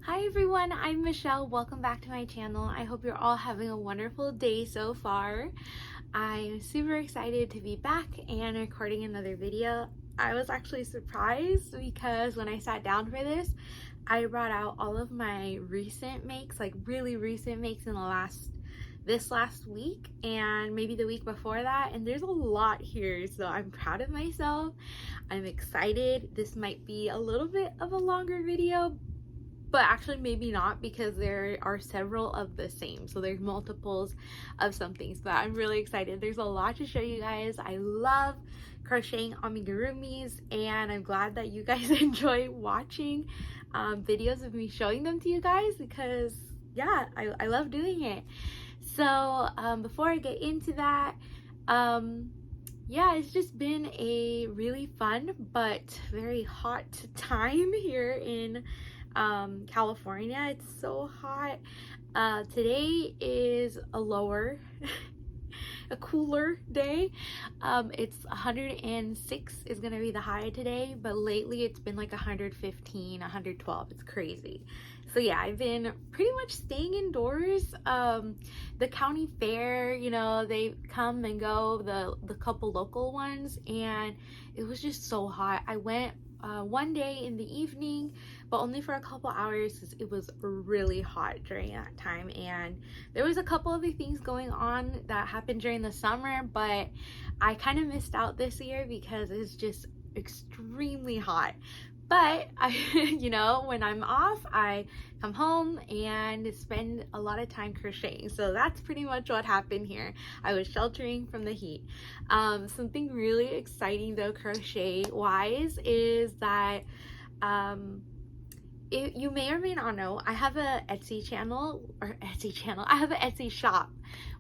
Hi everyone, I'm Michelle. Welcome back to my channel. I hope you're all having a wonderful day so far. I'm super excited to be back and recording another video. I was actually surprised because when I sat down for this, I brought out all of my recent makes, like really recent makes in this last week and maybe the week before that, and there's a lot here, so I'm proud of myself. I'm excited. This might be a little bit of a longer video, but actually maybe not, because there are several of the same, so there's multiples of something. So I'm really excited. There's a lot to show you guys. I love crocheting amigurumis, and I'm glad that you guys enjoy watching videos of me showing them to you guys, because yeah, I love doing it. So before I get into that, yeah, it's just been a really fun but very hot time here in California. It's so hot. Today is a cooler day. It's 106 is gonna be the high today, but lately it's been like 115, 112. It's crazy. So yeah, I've been pretty much staying indoors. The county fair, you know, they come and go, the couple local ones, and it was just so hot. I went one day in the evening, but only for a couple hours because it was really hot during that time, and there was a couple other things going on that happened during the summer, but I kind of missed out this year because it's just extremely hot. But you know, when I'm off, I come home and spend a lot of time crocheting. So that's pretty much what happened here. I was sheltering from the heat. Something really exciting though, crochet wise, is that you may or may not know, I have a Etsy channel, I have an Etsy shop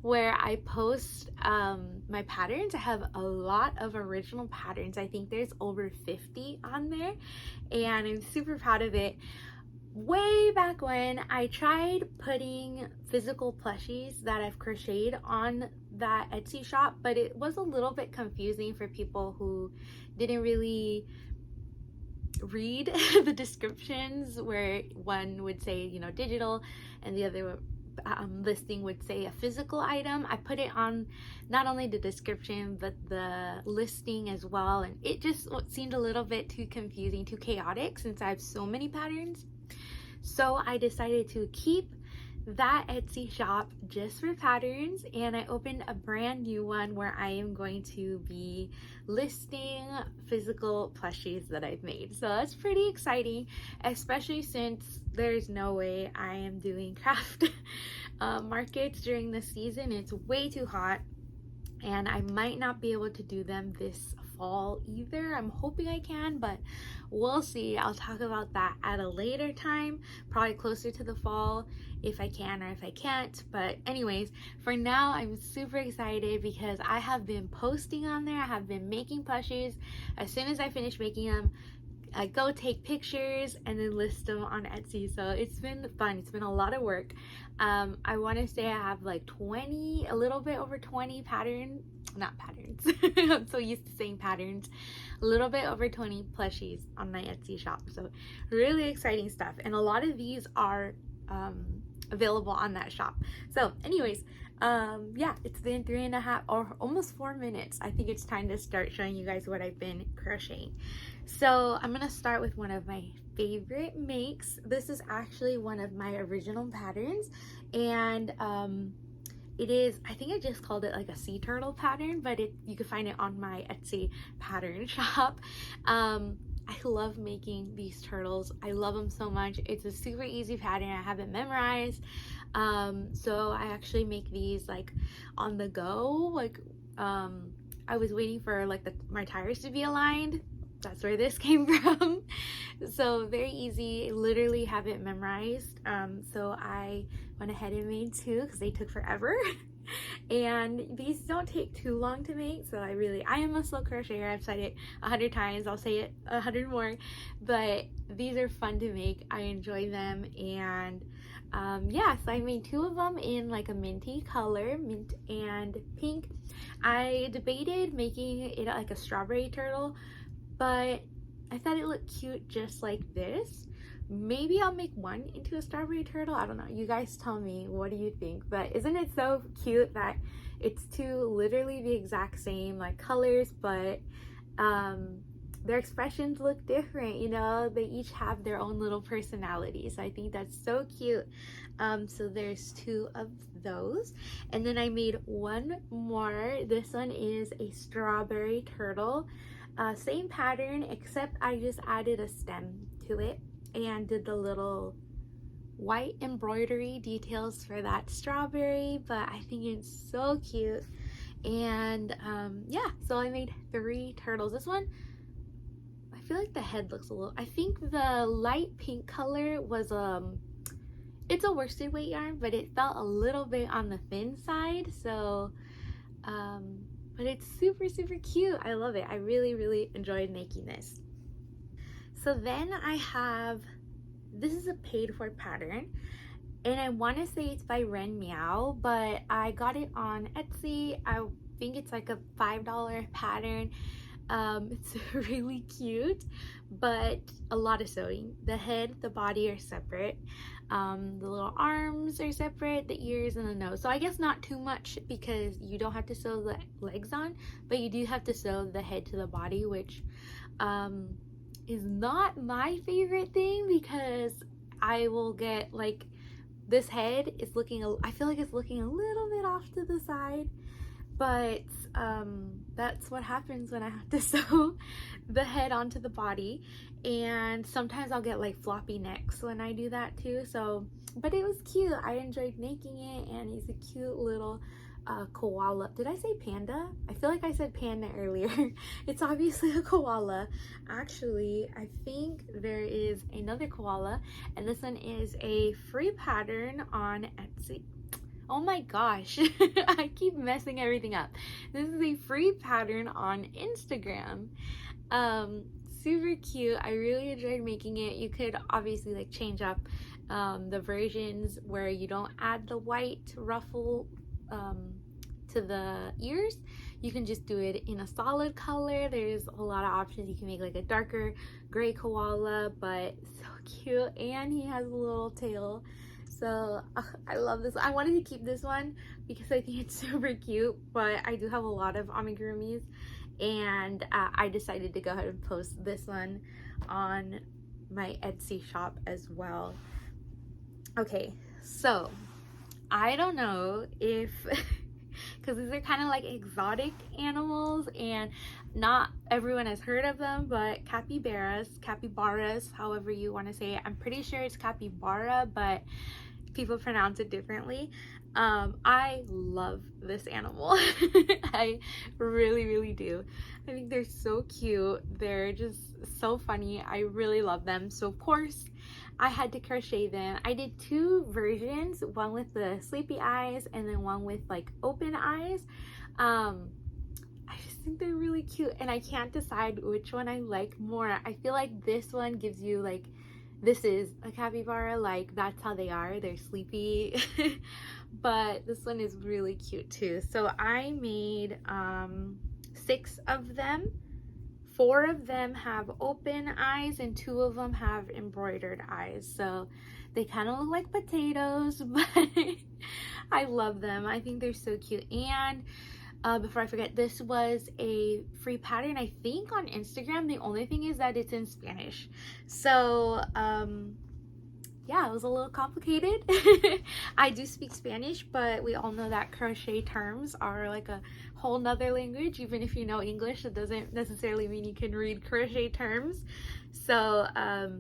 where I post my patterns. I have a lot of original patterns. I think there's over 50 on there, and I'm super proud of it. Way back when, I tried putting physical plushies that I've crocheted on that Etsy shop, but it was a little bit confusing for people who didn't really read the descriptions, where one would say, you know, digital, and the other listing would say a physical item. I put it on not only the description but the listing as well, and it just seemed a little bit too confusing, too chaotic, since I have so many patterns. So I decided to keep that Etsy shop just for patterns, and I opened a brand new one where I am going to be listing physical plushies that I've made. So that's pretty exciting, especially since there's no way I am doing craft markets during the season. It's way too hot, and I might not be able to do them this fall either. I'm hoping I can, but we'll see. I'll talk about that at a later time, probably closer to the fall, if I can or if I can't. But anyways, for now, I'm super excited because I have been posting on there. I have been making plushies. As soon as I finish making them, I go take pictures and then list them on Etsy. So it's been fun. It's been a lot of work. I want to say I have like 20, a little bit over 20 patterns, not patterns. I'm so used to saying patterns. A little bit over 20 plushies on my Etsy shop. So really exciting stuff. And a lot of these are available on that shop. So anyways, yeah, it's been 3.5 or almost 4 minutes. I think it's time to start showing you guys what I've been crocheting. So I'm gonna start with one of my favorite makes. This is actually one of my original patterns, and it is, I think I just called it like a sea turtle pattern, but you can find it on my Etsy pattern shop. I love making these turtles. I love them so much. It's a super easy pattern. I have it memorized. So I actually make these like on the go. Like I was waiting for like my tires to be aligned. That's where this came from. So very easy, literally have it memorized. So I went ahead and made two because they took forever. And these don't take too long to make, so I am a slow crocheter. I've said it 100 times, I'll say it 100 more, but these are fun to make. I enjoy them, and yeah, so I made two of them in like a minty color, mint and pink. I debated making it like a strawberry turtle, but I thought it looked cute just like this. Maybe I'll make one into a strawberry turtle. I don't know. You guys tell me. What do you think? But isn't it so cute that it's two literally the exact same like colors, but their expressions look different, you know? They each have their own little personalities. So I think that's so cute. So there's two of those. And then I made one more. This one is a strawberry turtle. Same pattern, except I just added a stem to it and did the little white embroidery details for that strawberry, but I think it's so cute. And yeah, so I made 3 turtles. This one, I feel like the head looks a little, I think the light pink color was it's a worsted weight yarn, but it felt a little bit on the thin side. So but it's super cute. I love it. I really enjoyed making this. So then I have, this is a paid for pattern, and I want to say it's by Ren Meow, but I got it on Etsy. I think it's like a $5 pattern. It's really cute, but a lot of sewing. The head, the body are separate. The little arms are separate, the ears and the nose. So I guess not too much because you don't have to sew the legs on, but you do have to sew the head to the body, which is not my favorite thing because I will get like, this head is looking, I feel like it's looking a little bit off to the side, but that's what happens when I have to sew the head onto the body. And sometimes I'll get like floppy necks when I do that too. So, but it was cute. I enjoyed making it, and he's a cute little koala. Did I say panda? I feel like I said panda earlier. It's obviously a koala. Actually, I think there is another koala, and this one is a free pattern on Etsy. Oh my gosh, I keep messing everything up. This is a free pattern on Instagram. Super cute. I really enjoyed making it. You could obviously like change up the versions where you don't add the white ruffle to the ears. You can just do it in a solid color. There's a lot of options. You can make like a darker gray koala, but so cute, and he has a little tail. So I love this. I wanted to keep this one because I think it's super cute, but I do have a lot of amigurumis, and I decided to go ahead and post this one on my Etsy shop as well. Okay, so I don't know if because these are kind of like exotic animals and not everyone has heard of them, but capybaras, however you want to say it. I'm pretty sure it's capybara, but people pronounce it differently. I love this animal. I really do. I think they're so cute. They're just so funny. I really love them. So of course I had to crochet them. I did 2 versions, one with the sleepy eyes and then one with like open eyes. I just think they're really cute, and I can't decide which one I like more. I feel like this one gives you like, this is a capybara, like that's how they are, they're sleepy. But this one is really cute too. So I made 6 of them. 4 of them have open eyes and 2 of them have embroidered eyes. So they kind of look like potatoes, but I love them. I think they're so cute. And before I forget, this was a free pattern, I think, on Instagram. The only thing is that it's in Spanish. So yeah, it was a little complicated. I do speak Spanish, but we all know that crochet terms are like a whole nother language. Even if you know English, it doesn't necessarily mean you can read crochet terms. So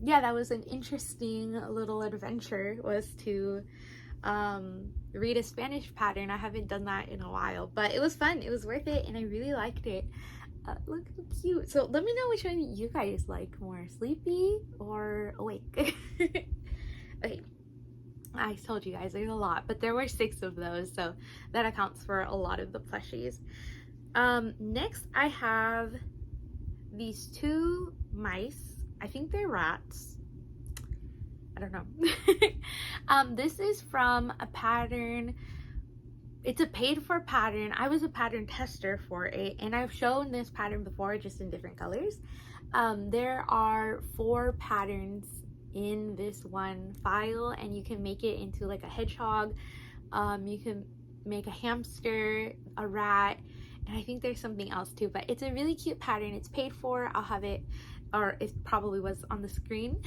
yeah, that was an interesting little adventure, was to read a Spanish pattern. I haven't done that in a while, but it was fun. It was worth it, and I really liked it. Look how cute. So let me know which one you guys like more, sleepy or awake. Okay, I told you guys there's a lot, but there were 6 of those, so that accounts for a lot of the plushies. Next I have these 2 mice. I think they're rats. I don't know. This is from a pattern. It's a paid for pattern. I was a pattern tester for it, and I've shown this pattern before, just in different colors. There are 4 patterns in this one file, and you can make it into like a hedgehog. You can make a hamster, a rat, and I think there's something else too, but it's a really cute pattern. It's paid for. I'll have it, or it probably was on the screen,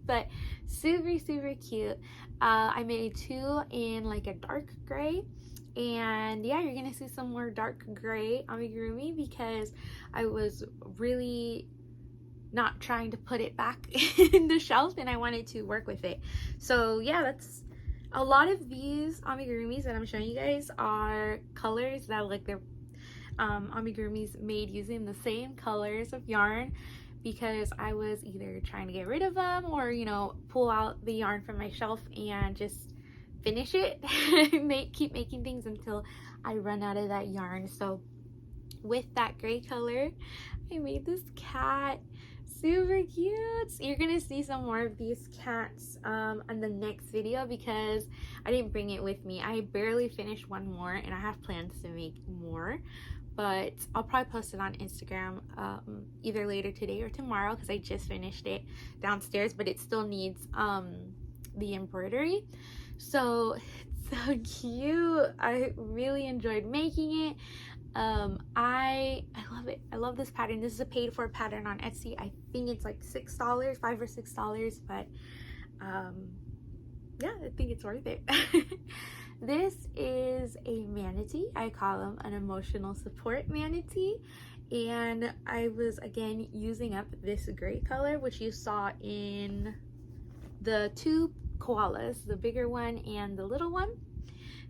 but super, super cute. I made 2 in like a dark gray, and yeah, you're gonna see some more dark gray amigurumi because I was really not trying to put it back in the shelf, and I wanted to work with it. So yeah, that's a lot of these amigurumis that I'm showing you guys are colors that like they're amigurumis made using the same colors of yarn, because I was either trying to get rid of them or, you know, pull out the yarn from my shelf and just finish it. Keep making things until I run out of that yarn. So with that gray color, I made this cat. Super cute. So you're gonna see some more of these cats on the next video because I didn't bring it with me. I barely finished one more, and I have plans to make more, but I'll probably post it on Instagram either later today or tomorrow because I just finished it downstairs, but it still needs the embroidery. So it's so cute. I really enjoyed making it. I love it. I love this pattern. This is a paid for pattern on Etsy. I think it's like $6, $5 or $6, but yeah, I think it's worth it. This is a manatee. I call them an emotional support manatee, and I was again using up this gray color, which you saw in the 2 koalas, the bigger one and the little one.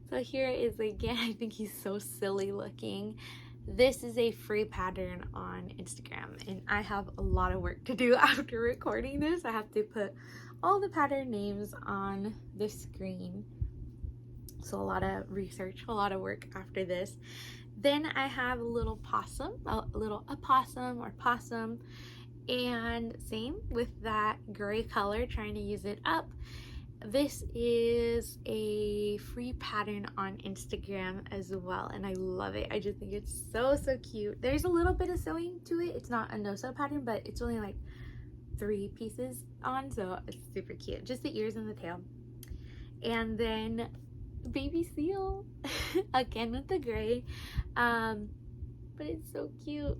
So here is again, I think he's so silly looking. This is a free pattern on Instagram, and I have a lot of work to do after recording this. I have to put all the pattern names on the screen. So a lot of research, a lot of work after this. Then I have a little possum, opossum or possum, and same with that gray color, trying to use it up. This is a free pattern on Instagram as well, and I love it. I just think it's so, so cute. There's a little bit of sewing to it. It's not a no-sew pattern, but it's only like 3 pieces on, so it's super cute. Just the ears and the tail. And then baby seal, again with the gray, but it's so cute.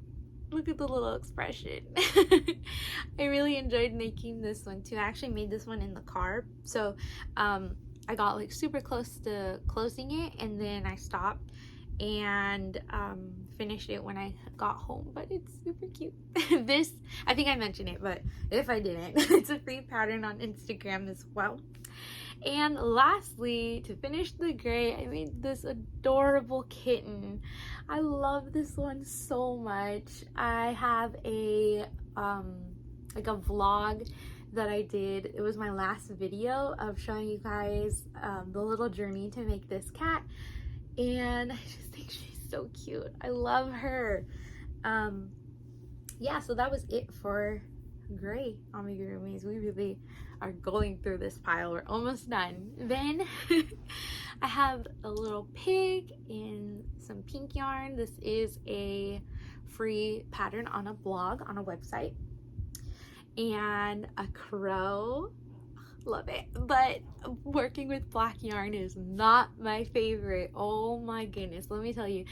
Look at the little expression. I really enjoyed making this one too. I actually made this one in the car, so I got like super close to closing it, and then I stopped and finished it when I got home. But it's super cute. This, I think I mentioned it, but if I didn't, it's a free pattern on Instagram as well. And lastly, to finish the gray, I made this adorable kitten. I love this one so much. I have a like a vlog that I did. It was my last video of showing you guys the little journey to make this cat, and I just think she's so cute. I love her. Yeah, so that was it for gray amigurumis. We really are going through this pile. We're almost done. Then I have a little pig in some pink yarn. This is a free pattern on a blog, on a website. And a crow. Love it. But working with black yarn is not my favorite. Oh my goodness. Let me tell you,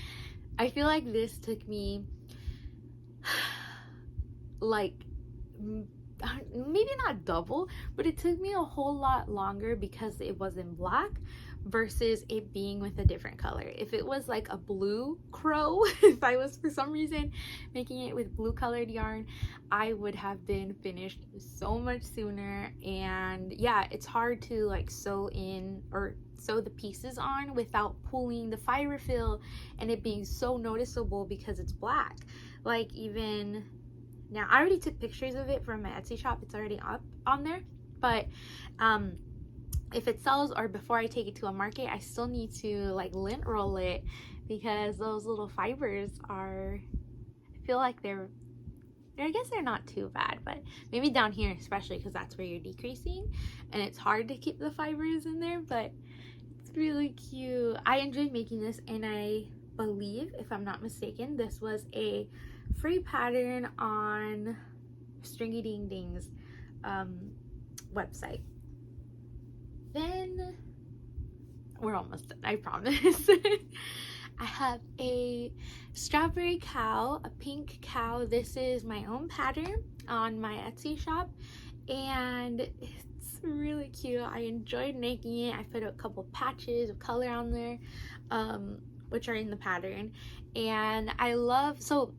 I feel like this took me like maybe not double, but it took me a whole lot longer because it was in black versus it being with a different color. If it was like a blue crow, if I was for some reason making it with blue colored yarn, I would have been finished so much sooner. And yeah, it's hard to like sew in or sew the pieces on without pulling the fiber fill and it being so noticeable because it's black. Like even now, I already took pictures of it from my Etsy shop. It's already up on there, but if it sells or before I take it to a market, I still need to like lint roll it because those little fibers are, I feel like I guess they're not too bad, but maybe down here especially because that's where you're decreasing and it's hard to keep the fibers in there, but it's really cute. I enjoyed making this, and I believe, if I'm not mistaken, this was a free pattern on Stringy Ding Ding's website. Then we're almost done, I promise. I have a strawberry cow, a pink cow. This is my own pattern on my Etsy shop, and it's really cute. I enjoyed making it. I put a couple patches of color on there, which are in the pattern, and I love, so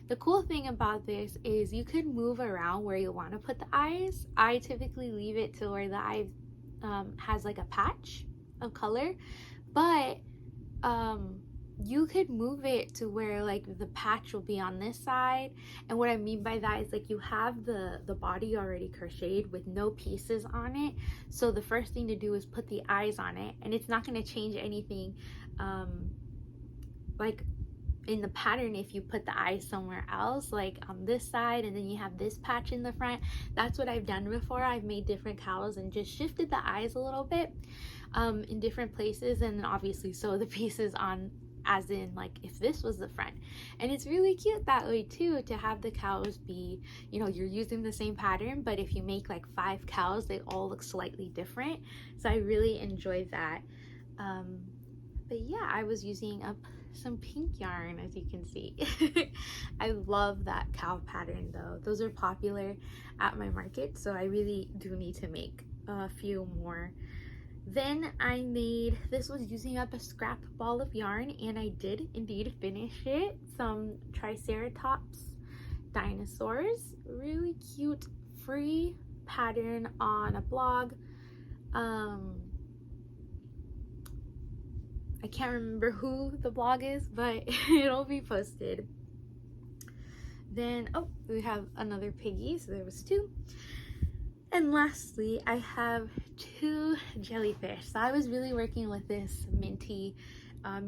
the cool thing about this is you could move around where you want to put the eyes. I typically leave it to where the eye has like a patch of color, but you could move it to where like the patch will be on this side. And what I mean by that is like you have the body already crocheted with no pieces on it, so the first thing to do is put the eyes on it, and it's not going to change anything like in the pattern if you put the eyes somewhere else, like on this side, and then you have this patch in the front. That's what I've done before. I've made different cows and just shifted the eyes a little bit in different places, and then obviously sew the pieces on as in like if this was the front. And it's really cute that way too, to have the cows be, you know, you're using the same pattern, but if you make like 5 cows, they all look slightly different. So I really enjoyed that. But yeah, I was using up some pink yarn, as you can see. I love that cow pattern though. Those are popular at my market, so I really do need to make a few more. Then I made, this was using up a scrap ball of yarn, and I did indeed finish it. Some Triceratops dinosaurs. Really cute free pattern on a blog. I can't remember who the blog is, but it'll be posted. Then, oh, we have another piggy, so there was 2. And lastly, I have 2 jellyfish. So I was really working with this minty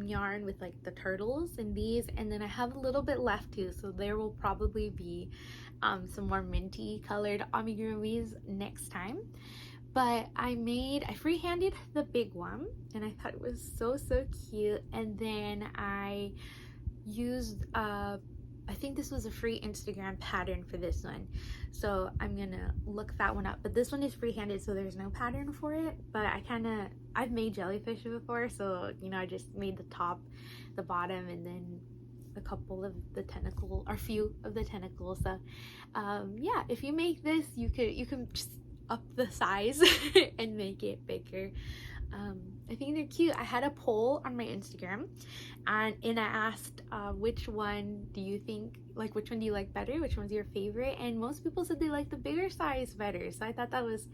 yarn with like the turtles and these, and then I have a little bit left too, so there will probably be some more minty colored amigurumis next time. But I freehanded the big one, and I thought it was so cute. And then I used I think this was a free Instagram pattern for this one, so I'm gonna look that one up. But this one is freehanded, so there's no pattern for it. But I've made jellyfish before, so you know, I just made the top, the bottom, and then a couple of the tentacle, or few of the tentacles. So yeah, if you make this, you can just up the size and make it bigger. I think they're cute. I had a poll on my Instagram, and I asked which one do you think, like which one do you like better, which one's your favorite, and most people said they like the bigger size better. So I thought that was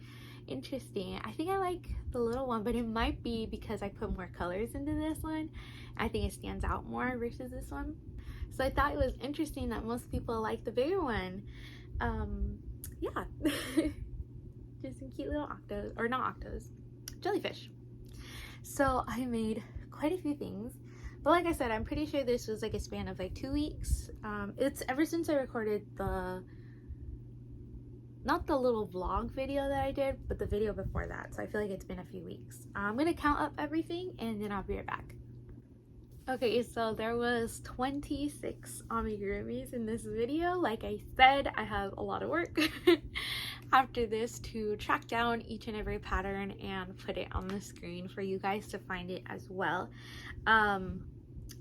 interesting. I think I like the little one, but it might be because I put more colors into this one. I think it stands out more versus this one. So I thought it was interesting that most people like the bigger one. Yeah. Just some cute little octos, or not octos, jellyfish. So I made quite a few things, but like I said, I'm pretty sure this was like a span of like 2 weeks. It's ever since I recorded not the little vlog video that I did, but the video before that. So I feel like it's been a few weeks. I'm gonna count up everything and then I'll be right back. Okay, so there was 26 amigurumis in this video. Like I said, I have a lot of work after this to track down each and every pattern and put it on the screen for you guys to find it as well.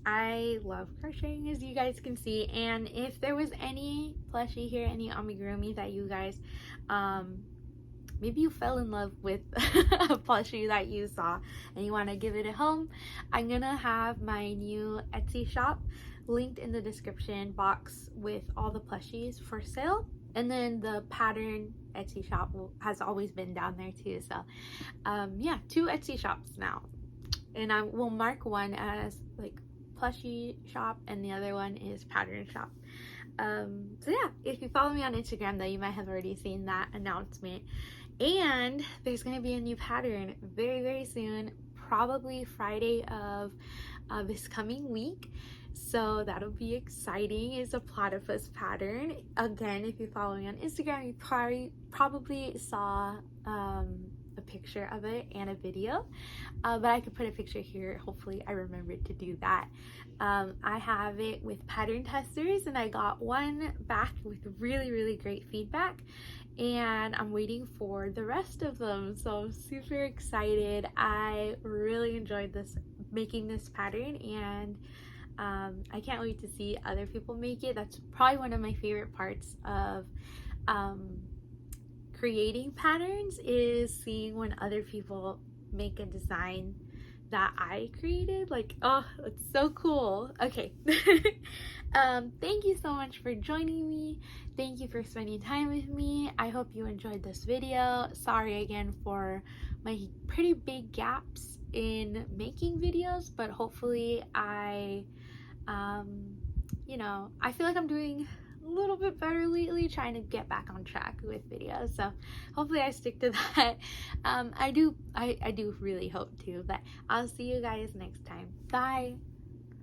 I love crocheting, as you guys can see, and if there was any plushie here, any amigurumi that you guys maybe you fell in love with a plushie that you saw and you want to give it a home, I'm gonna have my new Etsy shop linked in the description box with all the plushies for sale. And then the pattern Etsy shop has always been down there too. So yeah, 2 Etsy shops now, and I will mark one as like plushie shop and the other one is pattern shop. So yeah, if you follow me on Instagram though, you might have already seen that announcement. And there's going to be a new pattern very soon, probably Friday of this coming week. So that'll be exciting. It's a platypus pattern. Again, if you follow me on Instagram, you probably saw a a picture of it and a video, but I could put a picture here. Hopefully I remembered to do that. I have it with pattern testers, and I got one back with really great feedback, and I'm waiting for the rest of them, so I'm super excited. I really enjoyed making this pattern, and I can't wait to see other people make it. That's probably one of my favorite parts of creating patterns, is seeing when other people make a design that I created. Like, oh, it's so cool. Okay. Thank you so much for joining me. Thank you for spending time with me. I hope you enjoyed this video. Sorry again for my pretty big gaps in making videos, but hopefully I I feel like I'm doing a little bit better lately, trying to get back on track with videos, so hopefully I stick to that. I do really hope to, but I'll see you guys next time. Bye.